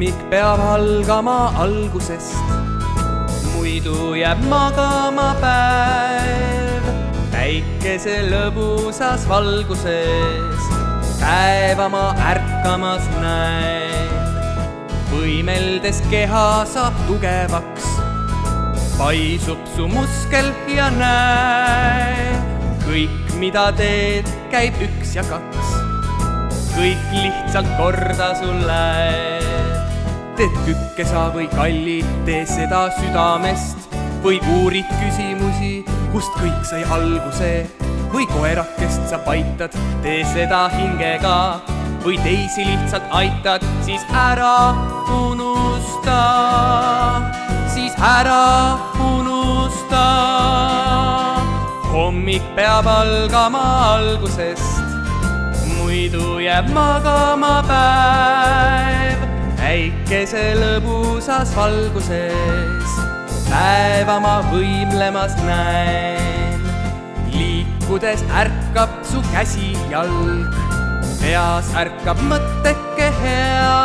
hommik peab algama algusest, muidu jääb magama päev. Päikese lõbusas valguses päevama ärkamas näen. Võimeldes keha saab tugevaks, paisub su muskel ja näe. Kõik, mida teed, käib 1 ja 2. Kõik lihtsalt korda sul läheb. Teed kükesa või kalli, tee seda südamest. Või uurid küsimusi, kust kõik sai alguse. Või koerakest sa paitad, tee seda hingega. Või teisi lihtsalt aitad, siis ära unusta. Siis ära unusta. Hommik peab algama algusest, muidu jääb magama päev. Päikese lõbusas valguses päevama võimlemas näen. Liikudes ärkab su käsi jalg, peas ärkab mõtteke hea.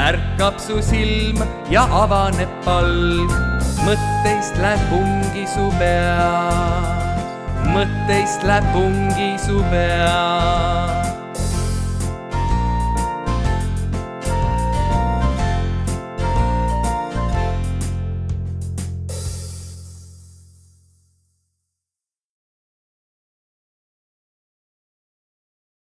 Ärkab su silm ja avaneb palg, mõtteist läheb pungi su pea. Mõtteist läheb pungi su pea.